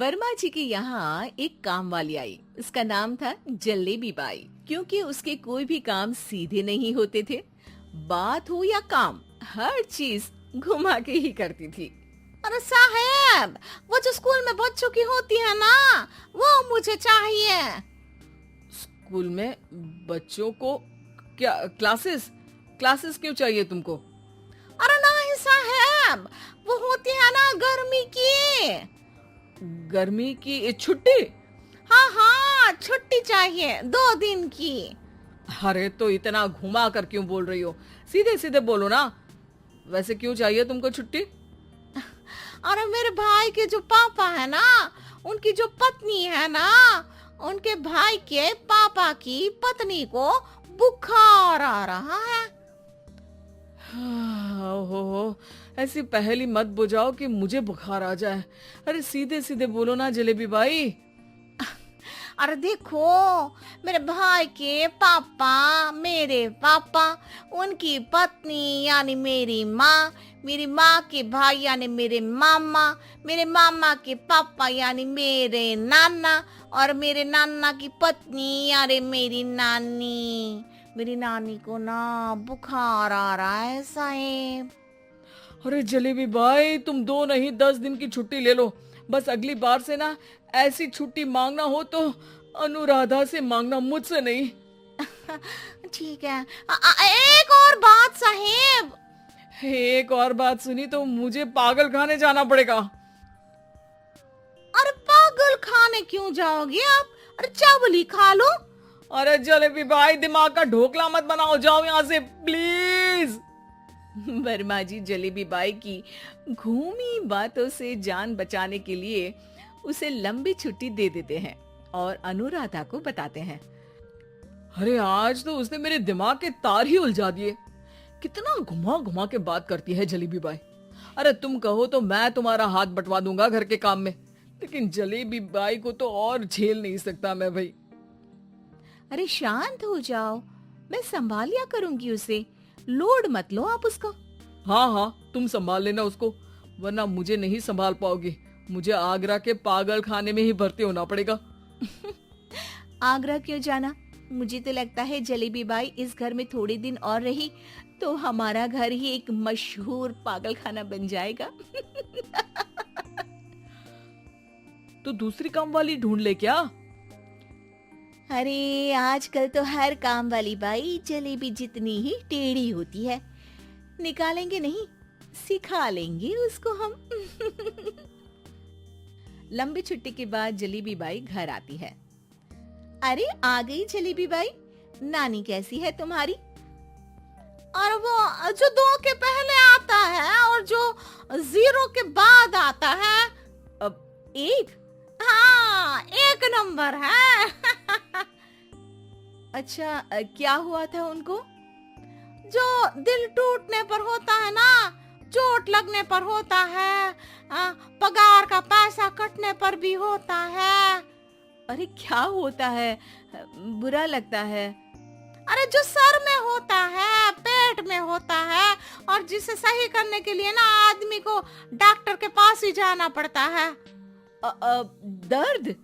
वर्मा जी के यहाँ एक काम वाली आई। उसका नाम था जलेबी बाई। क्योंकि उसके कोई भी काम सीधे नहीं होते थे, बात हो या काम, हर चीज घुमा के ही करती थी। अरे साहब, वो जो स्कूल में बच्चों की होती है ना, वो मुझे चाहिए। स्कूल में बच्चों को क्या क्लासेस क्लासेस क्यों चाहिए तुमको? अरे नहीं साहब, वो होती है ना गर्मी की। गर्मी की छुट्टी? हाँ हाँ, छुट्टी चाहिए 2 दिन की। अरे तो इतना घुमा कर क्यों बोल रही हो? सीधे सीधे बोलो ना। वैसे क्यों चाहिए तुमको छुट्टी? अरे मेरे भाई के जो पापा है ना, उनकी जो पत्नी है ना, उनके भाई के पापा की पत्नी को बुखार आ रहा है। ओहो, ऐसी पहेली मत बुझाओ कि मुझे बुखार आ जाए। अरे सीधे सीधे बोलो ना जलेबी बाई। अरे देखो, मेरे भाई के पापा, मेरे पापा, उनकी पत्नी यानी मेरी माँ के भाई यानी मेरे मामा के पापा यानी मेरे नाना, और मेरे नाना की पत्नी यानी मेरी नानी को ना बुखार आ रहा है साहेब। अरे जलेबी भाई, तुम 2 नहीं 10 दिन की छुट्टी ले लो। बस अगली बार से ना ऐसी छुट्टी मांगना हो तो अनुराधा से मांगना, मुझसे नहीं। ठीक है। एक और बात साहेब। एक और बात सुनी तो मुझे पागल खाने जाना पड़ेगा। अरे पागल खाने क्यों जाओगे आप? अरे चावल ही खा लो। अरे जलेबी भाई, दिमाग का ढोकला मत बनाओ, जाओ यहाँ से प्लीज। वर्मा जी जलेबी बाई की घूमी बातों से जान बचाने के लिए उसे लंबी छुट्टी दे देते हैं और अनुराधा को बताते हैं। अरे आज तो उसने मेरे दिमाग के तार ही उलझा दिए। कितना घुमा घुमा के बात करती है जलेबी बाई। अरे तुम कहो तो मैं तुम्हारा हाथ बंटवा दूंगा घर के काम में, लेकिन जलेबी बाई को तो और झेल नहीं सकता मैं भाई। अरे शांत हो जाओ, मैं संभाल लिया करूंगी उसे, लोड मत लो आप उसको। हाँ हाँ, तुम संभाल लेना उसको, वरना मुझे नहीं संभाल पाओगी। मुझे आगरा के पागल खाने में ही भर्ती होना पड़ेगा। आगरा क्यों जाना? मुझे तो लगता है जलेबी बाई इस घर में थोड़े दिन और रही तो हमारा घर ही एक मशहूर पागल खाना बन जाएगा। तो दूसरी काम वाली ढूंढ ले क्या? अरे आजकल तो हर काम वाली बाई जलेबी जितनी ही टेढ़ी होती है। निकालेंगे नहीं, सिखा लेंगे उसको हम। लंबी छुट्टी के बाद जलेबी बाई घर आती है। अरे आ गई जलेबी बाई, नानी कैसी है तुम्हारी? और वो जो 2 के पहले आता है और जो 0 के बाद आता है। अब एक? हाँ, 1 नंबर है। अच्छा, क्या हुआ था उनको? जो दिल टूटने पर होता है ना, चोट लगने पर होता है, पगार का पैसा कटने पर भी होता है। अरे क्या होता है? बुरा लगता है। अरे जो सर में होता है, पेट में होता है, और जिसे सही करने के लिए ना आदमी को डॉक्टर के पास ही जाना पड़ता है। दर्द?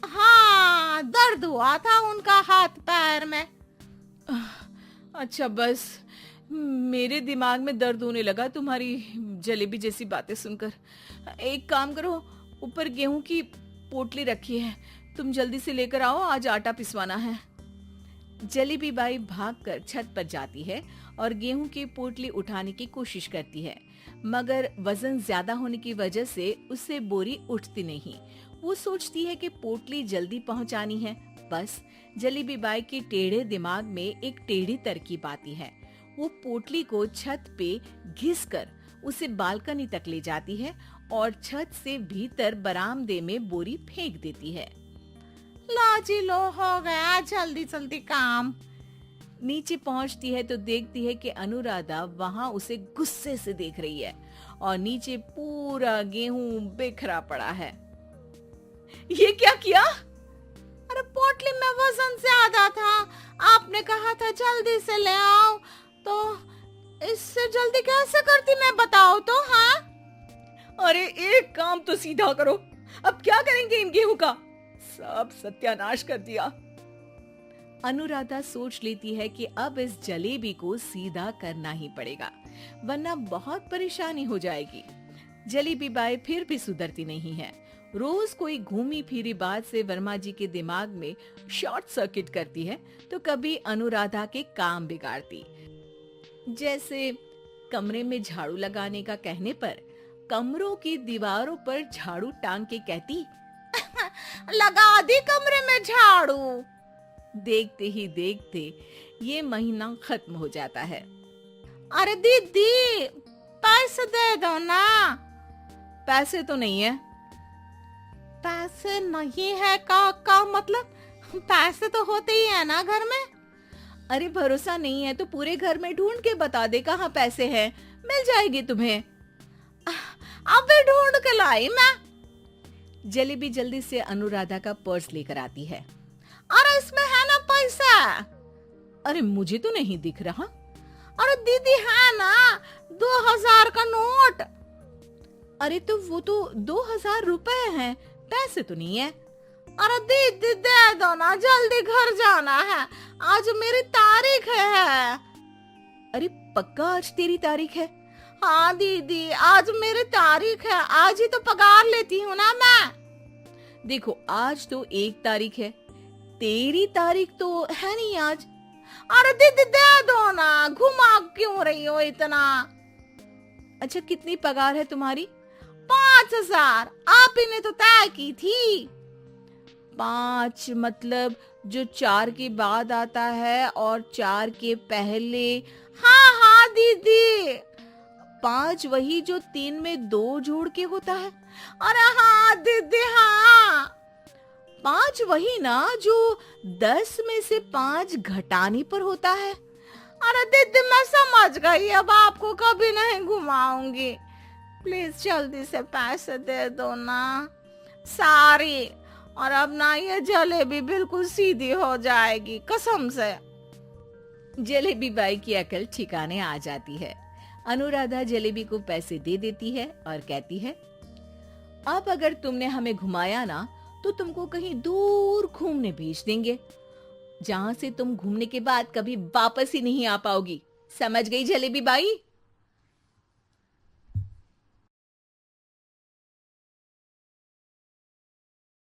हाँ, दर्द हुआ था उनका हाथ पैर में। अच्छा, बस मेरे दिमाग में दर्द होने लगा तुम्हारी जलेबी जैसी बातें सुनकर। एक काम करो, ऊपर गेहूं की पोटली रखी है, तुम जल्दी से लेकर आओ, आज आटा पिसवाना है। जलेबी बाई भागकर छत पर जाती है और गेहूं की पोटली उठाने की कोशिश करती है, मगर वजन ज्यादा होने की वजह से उससे बोरी उठती नहीं। वो सोचती है कि पोटली जल्दी पहुंचानी है। बस जलेबी बाई के टेढ़े दिमाग में एक टेढ़ी तरकीब आती है। वो पोटली को छत पे घिसकर उसे बालकनी तक ले जाती है और छत से भीतर बरामदे में बोरी फेंक देती है। लो जी लो, हो गया जल्दी जल्दी काम। नीचे पहुंचती है तो देखती है कि अनुराधा वहां उसे गुस्से से देख रही है और नीचे पूरा गेहूं बिखरा पड़ा है। ये क्या किया? अरे पोटली में वजन ज्यादा था, आपने कहा था जल्दी से ले आओ, तो इससे जल्दी कैसे करती मैं बताओ तो। हाँ, अरे एक काम तो सीधा करो, अब क्या करेंगे इन गेहूं का? सब सत्यानाश कर दिया। अनुराधा सोच लेती है कि अब इस जलेबी को सीधा करना ही पड़ेगा, वरना बहुत परेशानी हो जाएगी। जलेबी बाई फिर भी सुधरती नहीं है। रोज कोई घूमी फिरी बात से वर्मा जी के दिमाग में शॉर्ट सर्किट करती है, तो कभी अनुराधा के काम बिगाड़ती। जैसे कमरे में झाड़ू लगाने का कहने पर कमरों की दीवारों पर झाड़ू टांग के कहती, लगा दी कमरे में झाड़ू। देखते ही देखते ये महीना खत्म हो जाता है। अरे दीदी, पैसे दे दो ना। पैसे तो नहीं है। पैसे नहीं है का मतलब? पैसे तो होते ही है ना घर में। अरे भरोसा नहीं है तो पूरे घर में ढूंढ के बता दे कहाँ पैसे हैं, मिल जाएगी तुम्हें। अबे ढूंढ के लाई मैं। जलेबी जल्दी से अनुराधा का पर्स लेकर आती है। अरे इसमें है ना पैसा। अरे मुझे तो नहीं दिख रहा। अरे दीदी है ना 2000 का नोट। अरे तो वो तो 2000 रुपए हैं, पैसे तो नहीं है। अरे दीदी दे दो ना, जल्दी घर जाना है, आज मेरी तारीख है। अरे पक्का आज तेरी तारीख है? हाँ दीदी, आज मेरी तारीख है, आज ही तो पगार लेती हूँ ना मैं। देखो आज तो 1 तारीख है, तेरी तारीख तो है नहीं आज। अरे दीदी दे दो ना, घुमा क्यों रही हो इतना? अच्छा कितनी पगार है तुम्हारी? 5000, आप ही ने तो तय की थी। 5 मतलब जो 4 के बाद आता है और 4 के पहले? हाँ हाँ दीदी। 5 वही जो 3 में 2 जोड़ के होता है? अरे हाँ दीदी हाँ। 5 वही ना जो 10 में से 5 घटाने पर होता है? अरे दीदी मैं समझ गई, अब आपको कभी नहीं घुमाऊंगी। प्लीज जल्दी से पैसे दे दो ना, सारी। और अब ना ये जलेबी बिल्कुल सीधी हो जाएगी कसम से। जलेबी बाई की अकल ठिकाने आ जाती है। अनुराधा जलेबी को पैसे दे देती है और कहती है, अब अगर तुमने हमें घुमाया ना तो तुमको कहीं दूर घूमने भेज देंगे, जहाँ से तुम घूमने के बाद कभी वापस ही नहीं आ पाओगी। समझ गई जलेबी बाई?